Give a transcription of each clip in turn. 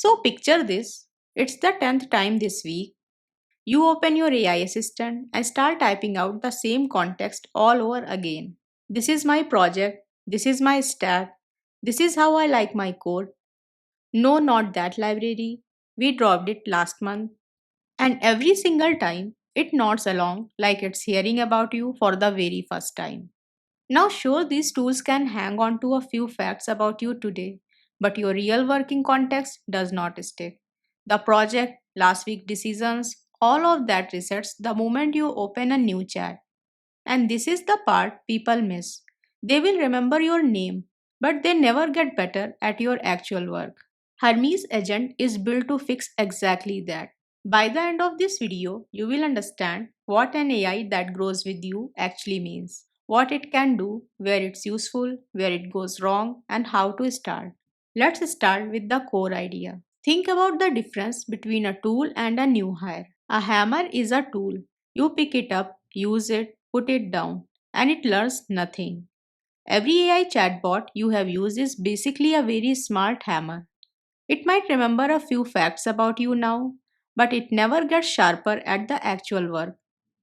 So picture this. It's the 10th time this week. You open your AI assistant and start typing out the same context all over again. This is my project. This is my stack. This is how I like my code. No, not that library. We dropped it last month. And every single time, it nods along like it's hearing about you for the very first time. Now, sure, these tools can hang on to a few facts about you today, but your real working context does not stick. The project, last week decisions, all of that resets the moment you open a new chat. And this is the part people miss. They will remember your name, but they never get better at your actual work. Hermes Agent is built to fix exactly that. By the end of this video, you will understand what an AI that grows with you actually means, what it can do, where it's useful, where it goes wrong, and how to start. Let's start with the core idea. Think about the difference between a tool and a new hire. A hammer is a tool. You pick it up, use it, put it down, and it learns nothing. Every AI chatbot you have used is basically a very smart hammer. It might remember a few facts about you now, but it never gets sharper at the actual work.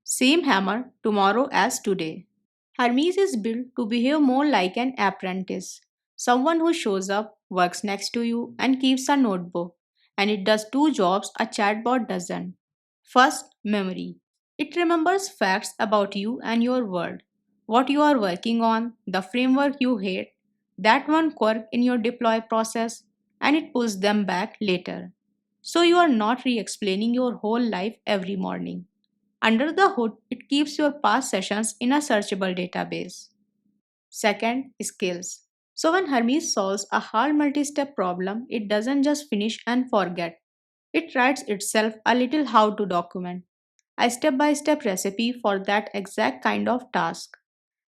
Same hammer tomorrow as today. Hermes is built to behave more like an apprentice, someone who shows up, works next to you, and keeps a notebook. And it does two jobs a chatbot doesn't. First, memory. It remembers facts about you and your world, what you are working on, the framework you hate, that one quirk in your deploy process, and it pulls them back later. So you are not re explaining your whole life every morning. Under the hood, it keeps your past sessions in a searchable database. Second, skills. So when Hermes solves a hard multi-step problem, it doesn't just finish and forget. It writes itself a little how to document, a step-by-step recipe for that exact kind of task.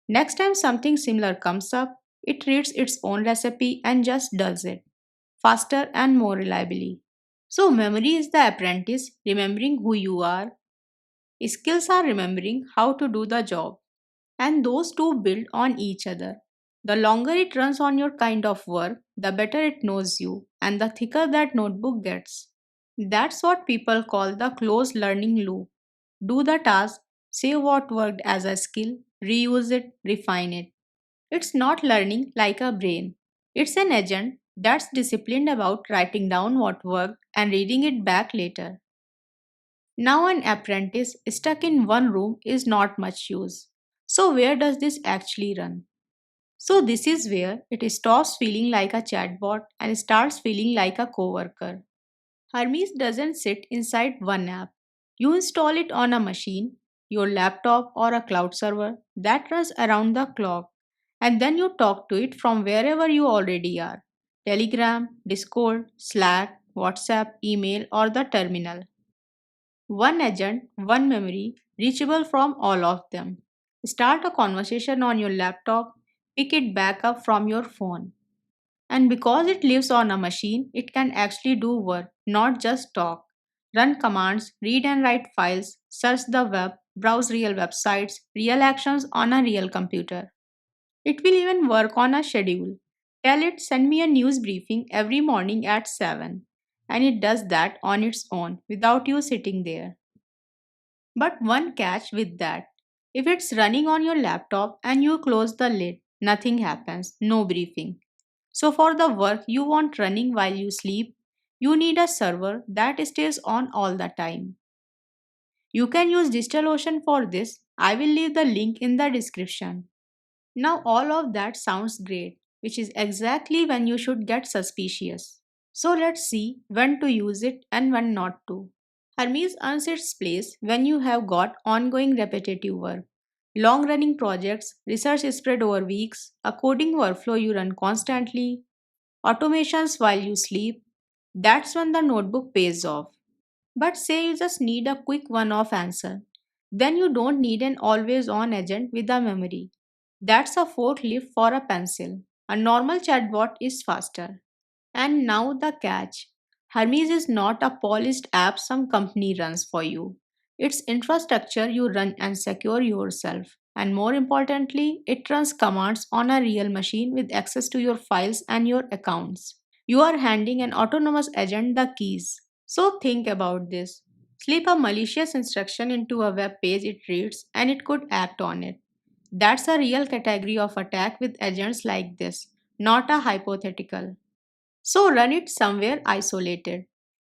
Next time something similar comes up, it reads its own recipe and just does it, faster and more reliably. So memory is the apprentice remembering who you are. Skills are remembering how to do the job. And those two build on each other. The longer it runs on your kind of work, the better it knows you, and the thicker that notebook gets. That's what people call the closed learning loop. Do the task, say what worked as a skill, reuse it, refine it. It's not learning like a brain. It's an agent that's disciplined about writing down what worked and reading it back later. Now, an apprentice stuck in one room is not much use. So, where does this actually run? So, this is where it stops feeling like a chatbot and starts feeling like a coworker. Hermes doesn't sit inside one app. You install it on a machine, your laptop or a cloud server that runs around the clock, and then you talk to it from wherever you already are: Telegram, Discord, Slack, WhatsApp, email, or the terminal. One agent, one memory, reachable from all of them. Start a conversation on your laptop, pick it back up from your phone. And because it lives on a machine, it can actually do work, not just talk. Run commands, read and write files, search the web, browse real websites, real actions on a real computer. It will even work on a schedule. Tell it send me a news briefing every morning at 7. And it does that on its own without you sitting there. But one catch with that: if it's running on your laptop and you close the lid, nothing happens, no briefing. So, for the work you want running while you sleep, you need a server that stays on all the time. You can use DigitalOcean for this. I will leave the link in the description. Now, all of that sounds great, which is exactly when you should get suspicious. So, let's see when to use it and when not to. Hermes earns its place when you have got ongoing repetitive work, long running projects, research spread over weeks, a coding workflow you run constantly, automations while you sleep. That's when the notebook pays off. But say you just need a quick one off answer. Then you don't need an always on agent with a memory. That's a forklift for a pencil. A normal chatbot is faster. And now the catch: Hermes is not a polished app some company runs for you. It's infrastructure you run and secure yourself. And more importantly, it runs commands on a real machine with access to your files and your accounts. You are handing an autonomous agent the keys. So think about this. Slip a malicious instruction into a web page it reads and it could act on it. That's a real category of attack with agents like this, not a hypothetical. So run it somewhere isolated.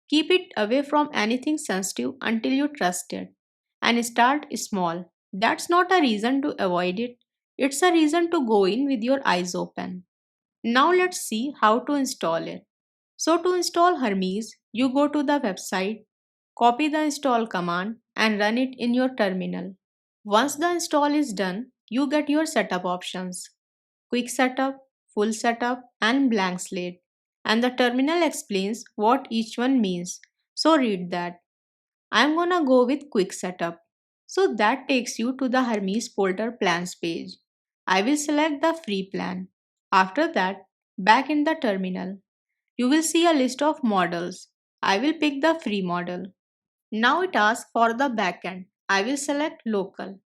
Keep it away from anything sensitive until you trust it. And start small. That's not a reason to avoid it, it's a reason to go in with your eyes open. Now let's see how to install it. So to install Hermes, you go to the website, copy the install command and run it in your terminal. Once the install is done, you get your setup options: quick setup, full setup, and blank slate. And the terminal explains what each one means. So read that. I'm gonna go with quick setup. So that takes you to the Hermes Polder plans page. I will select the free plan. After that, back in the terminal, you will see a list of models. I will pick the free model. Now it asks for the backend. I will select local.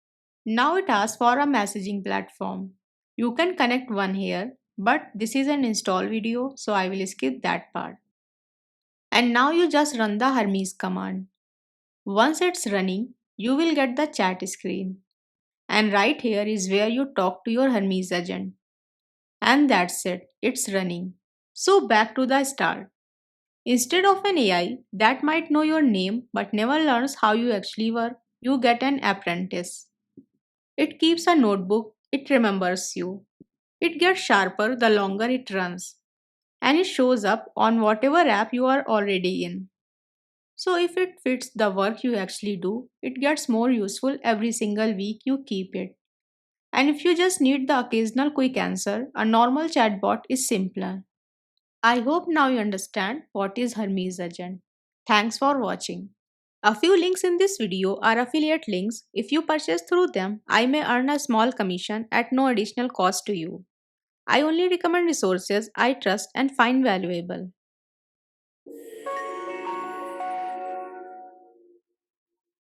Now it asks for a messaging platform. You can connect one here, but this is an install video, so I will skip that part. And now you just run the Hermes command. Once it's running, you will get the chat screen. And right here is where you talk to your Hermes agent. And that's it, it's running. So back to the start. Instead of an AI that might know your name but never learns how you actually work, you get an apprentice. It keeps a notebook, it remembers you. It gets sharper the longer it runs, and it shows up on whatever app you are already in. So, if it fits the work you actually do, it gets more useful every single week you keep it. And if you just need the occasional quick answer, a normal chatbot is simpler. I hope now you understand what is Hermes Agent. Thanks for watching. A few links in this video are affiliate links. If you purchase through them, I may earn a small commission at no additional cost to you. I only recommend resources I trust and find valuable.